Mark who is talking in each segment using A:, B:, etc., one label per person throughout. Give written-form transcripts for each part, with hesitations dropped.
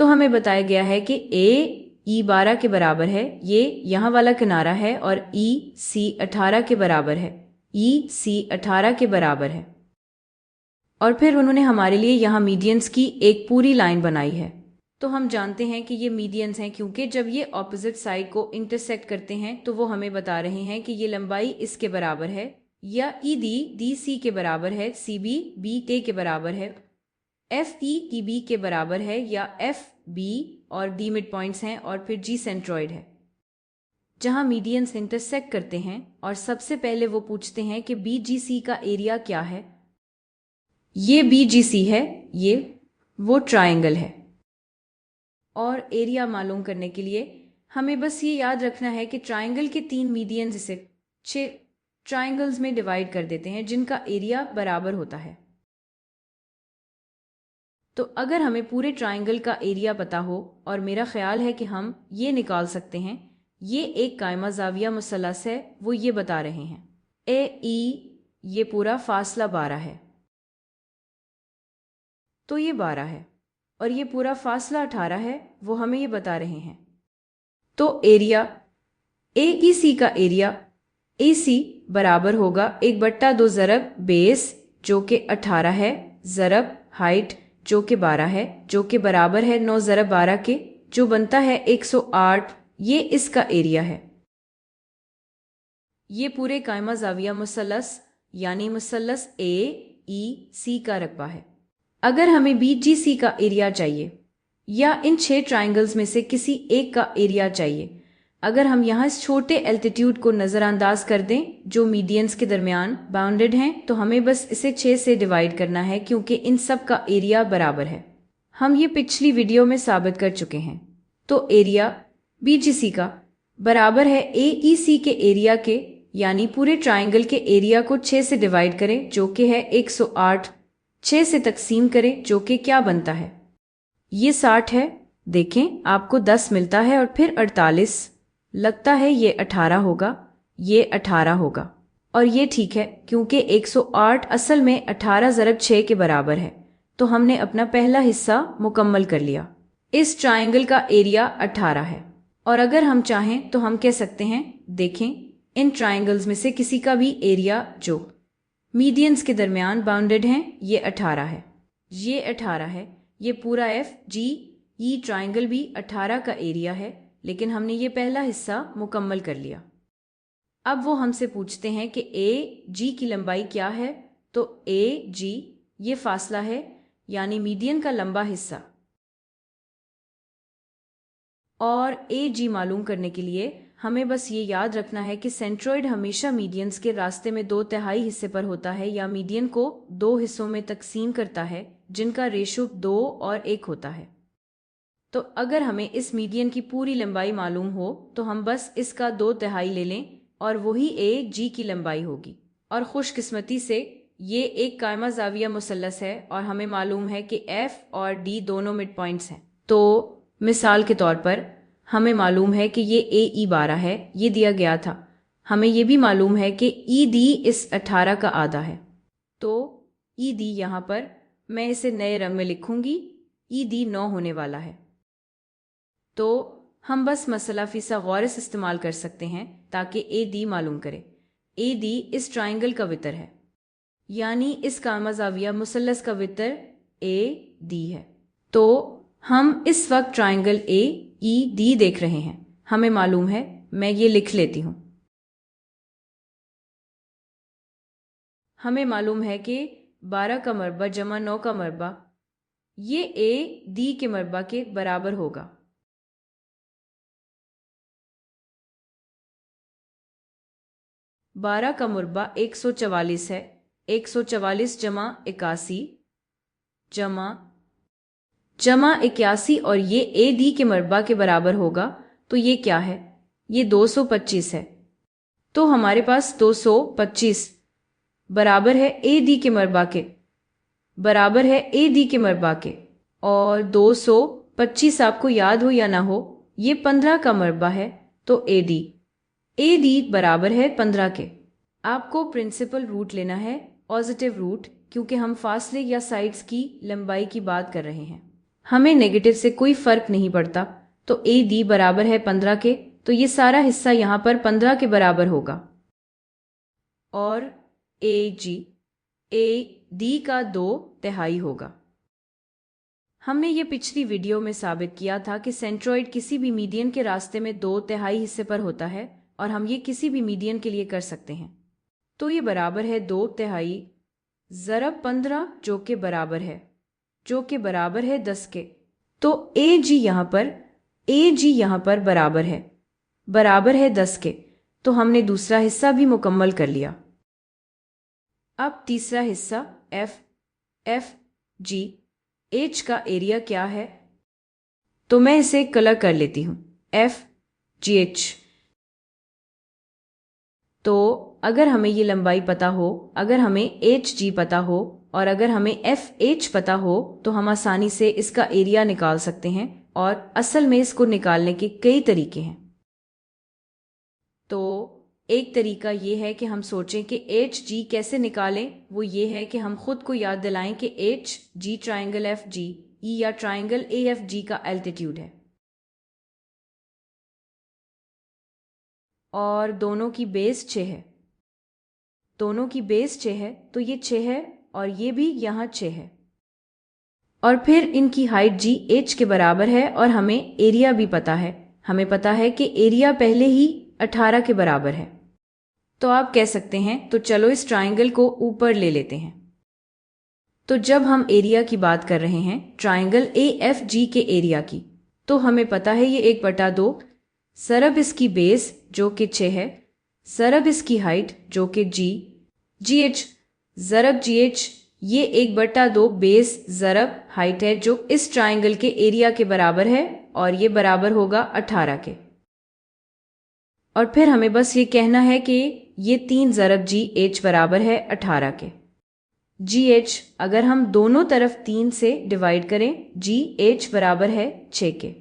A: तो हमें बताया गया है कि E12 के बराबर है, ये यहाँ वाला किनारा है, और EC18 के बराबर है, EC18 के बराबर है। और फिर उन्होंने हमारे लिए यहाँ मीडियंस की एक पूरी लाइन बनाई है। तो हम जानते हैं कि ये मीडियंस हैं क्योंकि जब ये ऑपोजिट साइड को इंटरसेक्ट करते हैं तो वो हमें बता रहे हैं कि ये लंबाई इसके बराबर है, या डी सी के बराबर है, बी टे के बराबर है, टी बी के बराबर है, या बी और डी मिड पॉइंट्स हैं, और फिर जी सेंट्रॉइड है जहां मीडियंस इंटरसेक्ट करते हैं। और सबसे पहले वो पूछते हैं कि BGC का एरिया क्या है। ये BGC है, ये वो ट्राइंगल है। और एरिया मालूम करने के लिए हमें बस ये याद रखना है कि ट्राइंगल के 3 मीडियंस इसे 6 ट्राइंगल्स में डिवाइड कर देते हैं जिनका एरिया बराबर होता है। तो अगर हमें पूरे ट्राइंगल का एरिया पता हो, और मेरा ख्याल है कि हम ये निकाल सकते हैं, ये एक कायमा जाविया मुसल्लस है, वो ये बता रहे हैं ये पूरा फासला 12 है, तो ये 12 है, और ये पूरा फासला 18 है, वो हमें ये बता रहे हैं। तो एरिया AEC का एरिया AC बराबर होगा 1/2 ज़रब बेस जो कि 18 है, ज़रब हाइट जो कि 12 है, जो कि बराबर है 9 ज़रब 12 के, जो बनता है 108। ये इसका एरिया है। ये पूरे कायमा जाविया मुसल्लस यानी मुसल्लस AEC का रकबा है। अगर हमें BGC का एरिया चाहिए, या इन 6 ट्राइंगल्स में से किसी एक का एरिया चाहिए, अगर हम यहाँ इस छोटे एल्टीट्यूड को नज़रअंदाज कर दें जो मीडियंस के दरमियान बाउंडेड हैं, तो हमें बस इसे 6 से डिवाइड करना है क्योंकि इन सब का एरिया बराबर है। हम ये पिछली वीडियो में साबित कर चुके हैं। तो एरिया BGC का बराबर है AEC के एरिया के, यानी पूरे ट्राइंगल के एरिया को 6 से डिवाइड करें जो कि है 108, 6 से तकसीम करें जो कि क्या बनता है, ये 60 है। देखें आपको 10 मिलता है, और फिर 48, लगता है ये 18 होगा, ये 18 होगा, और ये ठीक है क्योंकि 108 असल में 18 ज़रब 6 के बराबर है। तो हमने अपना पहला हिस्सा मुकम्मल कर लिया। इस ट्राइंगल का एरिया 18 है, और अगर हम चाहें तो हम कह सकते हैं, देखें इन ट्राइंगल्स में से किसी का भी एरिया जो मीडियंस के दरमियान बाउंडेड हैं, ये 18 है, ये 18 है, ये पूरा FGE ट्राइंगल भी 18 का एरिया है, लेकिन हमने ये पहला हिस्सा मुकम्मल कर लिया। अब वो हमसे पूछते हैं कि AG की लंबाई क्या है। तो AG ये फासला है, यानी मीडियन का लंबा हिस्सा। और AG मालूम करने के लिए हमें बस ये याद रखना है कि सेंट्रॉइड हमेशा मीडियंस के रास्ते में 2/3 हिस्से पर होता है, या मीडियन को 2 हिस्सों में तकसीम करता है जिनका रेशो 2 और 1 होता है। तो अगर हमें इस मीडियन की पूरी लंबाई मालूम हो तो हम बस इसका 2/3 ले लें, और वही AG की लंबाई होगी। और खुशकिस्मती से ये एक कायमा जाविया मुसल्लस है, और हमें मालूम है कि F और D दोनों मिड पॉइंट्स हैं। तो मिसाल के तौर पर हमें मालूम है कि ये AE12 है, ये दिया गया था। हमें ये भी मालूम है कि ED इस 18 का आधा है। तो ED यहाँ पर मैं इसे नए रंग में लिखूंगी, ED 9 होने वाला है। तो हम बस मसला फीसा गौर से इस्तेमाल कर सकते हैं ताकि AD मालूम करें। AD इस ट्राइंगल का वितर है, यानी इस कायमा जाविया मुसल्लस का वितर AD है। तो हम इस वक्त ट्राइंगल AED देख रहे हैं, हमें मालूम है, मैं ये लिख लेती हूँ। हमें मालूम है कि 12 का मरबा जमा 9 का मरबा ये AD के मरबा के बराबर होगा। बारह का मुरबा 144 है, 144 जमा 81 जमा 81, और ये AD के मरबा के बराबर होगा। तो ये क्या है, ये 225 है। तो हमारे पास 225 बराबर है AD के मरबा के, बराबर है AD के मरबा के। और 225 आपको याद हो या ना हो, ये 15 का मरबा है। तो AD बराबर है 15 के। आपको प्रिंसिपल रूट लेना है, पॉजिटिव रूट, क्योंकि हम फासले या साइड्स की लंबाई की बात कर रहे हैं। हमें नेगेटिव से कोई फर्क नहीं पड़ता, तो ए डी बराबर है 15 के, तो ये सारा हिस्सा यहाँ पर 15 के बराबर होगा। और ए डी का 2/3 होगा। हमने ये पिछली वीडियो में साबित किया था कि सेंट्रोइड किसी भी मीडियन के रास्ते में 2/3 हिस्से पर होता है, और हम ये किसी भी मीडियन के लिए कर सकते हैं। तो ये बराबर है 2/3 ज़रब 15, जो कि बराबर है 10 के। तो ए जी यहाँ पर बराबर है 10 के। तो हमने दूसरा हिस्सा भी मुकम्मल कर लिया। अब तीसरा हिस्सा एफ जी एच का एरिया क्या है, तो मैं इसे कलर कर लेती हूँ, एफ जी एच। तो अगर हमें ये लंबाई पता हो, अगर हमें एच जी पता हो और अगर हमें एफ एच पता हो, तो हम आसानी से इसका एरिया निकाल सकते हैं। और असल में इसको निकालने के कई तरीके हैं। तो एक तरीका ये है कि हम सोचें कि एच जी कैसे निकालें। वो ये है कि हम खुद को याद दिलाएं कि H G triangle F G E या ट्राइंगल ए एफ जी का एल्टीट्यूड है, और दोनों की बेस 6 है। तो ये 6 है और ये भी यहाँ 6 है। और फिर इनकी हाइट जी एच के बराबर है, और हमें एरिया भी पता है। हमें पता है कि एरिया पहले ही 18 के बराबर है। तो आप कह सकते हैं, तो चलो इस ट्राइंगल को ऊपर ले लेते हैं। तो जब हम एरिया की बात कर रहे हैं, ट्राइंगल ए एफ जी के एरिया की, तो हमें पता है ये 1/2 सरब इसकी बेस जो कि 6 है, सरब इसकी हाइट जो कि जी एच ज़रब जी एच, ये 1/2 बेस ज़रब हाइट है जो इस ट्राइंगल के एरिया के बराबर है, और ये बराबर होगा 18 के। और फिर हमें बस ये कहना है कि ये 3 ज़रब जी एच बराबर है 18 के। जी एच अगर हम दोनों तरफ 3 से डिवाइड करें, जी एच बराबर है 6 के।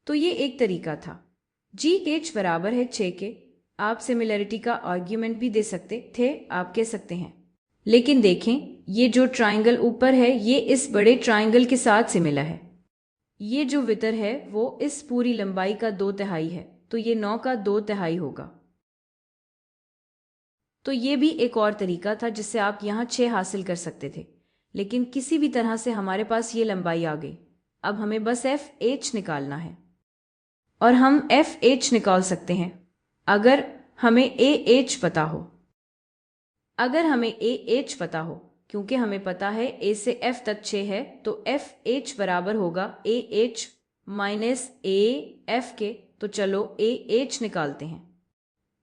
A: तो ये एक तरीका था। जी एच बराबर है 6 के। आप सिमिलरिटी का आर्ग्यूमेंट भी दे सकते थे, आप कह सकते हैं, लेकिन देखें ये जो ट्राइंगल ऊपर है ये इस बड़े ट्राइंगल के साथ सिमिलर है। ये जो वितर है वो इस पूरी लंबाई का 2/3 है, तो ये 9 का 2/3 होगा। तो ये भी एक और तरीका था जिससे आप यहाँ 6 हासिल कर सकते थे, लेकिन किसी भी तरह से हमारे पास ये लंबाई आ गई। अब हमें बस एफ एच निकालना है, और हम एफ एच निकाल सकते हैं अगर हमें ए एच पता हो। क्योंकि हमें पता है ए से एफ तक 6 है, तो एफ एच बराबर होगा A H minus A F के। तो चलो ए एच निकालते हैं।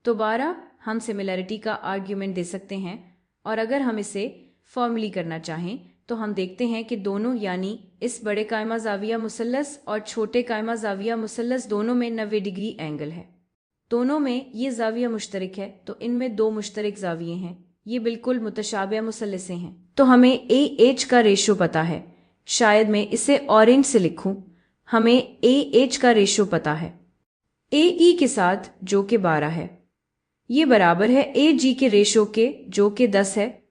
A: दोबारा हम सिमिलरिटी का आर्ग्यूमेंट दे सकते हैं, और अगर हम इसे फॉर्मली करना चाहें तो हम देखते हैं कि दोनों, यानी इस बड़े कायमा जाविया मुसल्लस और छोटे कायमा जाविया मुसल्लस, दोनों में 90 डिग्री एंगल है। दोनों में ये जाविया मुश्तरक है, तो इनमें 2 मुश्तरक जाविये हैं। ये बिल्कुल मुतशाबिह मुसल्लसें हैं। तो हमें ए एच का रेशो पता है। शायद मैं इसे ऑरेंज से लिखूं। हमें ए एच का रेशो पता है ए ई के साथ, जो कि 12 है। ये बराबर है ए जी के रेशो के, जो कि 10 है,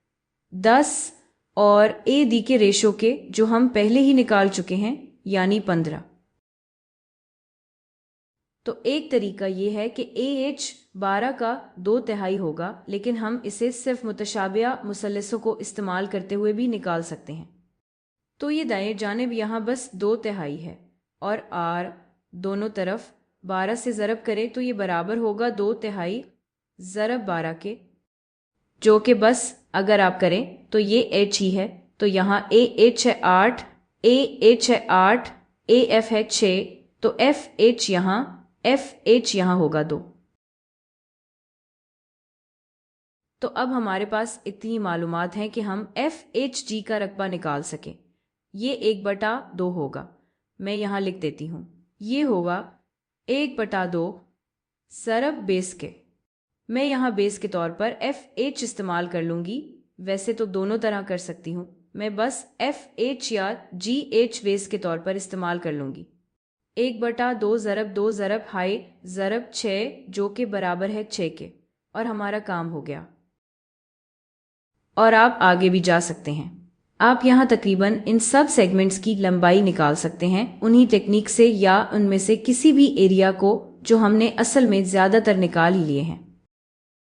A: 10 और ए डी के रेशो के, जो हम पहले ही निकाल चुके हैं, यानी 15। तो एक तरीका ये है कि ए एच 12 का 2/3 होगा, लेकिन हम इसे सिर्फ मुतशाबिह मुसल्लसों को इस्तेमाल करते हुए भी निकाल सकते हैं। तो ये दाएं जानिब यहाँ बस 2/3 है, और आर दोनों तरफ 12 से ज़रब करें तो ये बराबर होगा 2/3 ज़रब 12 के, जो कि बस अगर आप करें तो ये एच ही है। तो यहाँ ए एच है 8, ए एच है 8, ए एफ है 6, तो एफ एच यहाँ होगा 2। तो अब हमारे पास इतनी मालूमात हैं कि हम एफ एच जी का रकबा निकाल सकें। ये 1/2 होगा। मैं यहाँ लिख देती हूँ, ये होगा 1/2 ज़रब बेस के। मैं यहाँ बेस के तौर पर एफ एच इस्तेमाल कर लूँगी। वैसे तो दोनों तरह कर सकती हूँ, मैं बस एफ एच या जी एच बेस के तौर पर इस्तेमाल कर लूँगी। 1/2 ज़रब 2 ज़रब हाई ज़रब 6, जो कि बराबर है 6 के, और हमारा काम हो गया। और आप आगे भी जा सकते हैं। आप यहाँ तकरीबन इन सब सेगमेंट्स की लंबाई निकाल सकते हैं उन्हीं टेक्निक से या उनमें से किसी भी एरिया को जो हमने असल में ज्यादातर निकाल ही लिए हैं।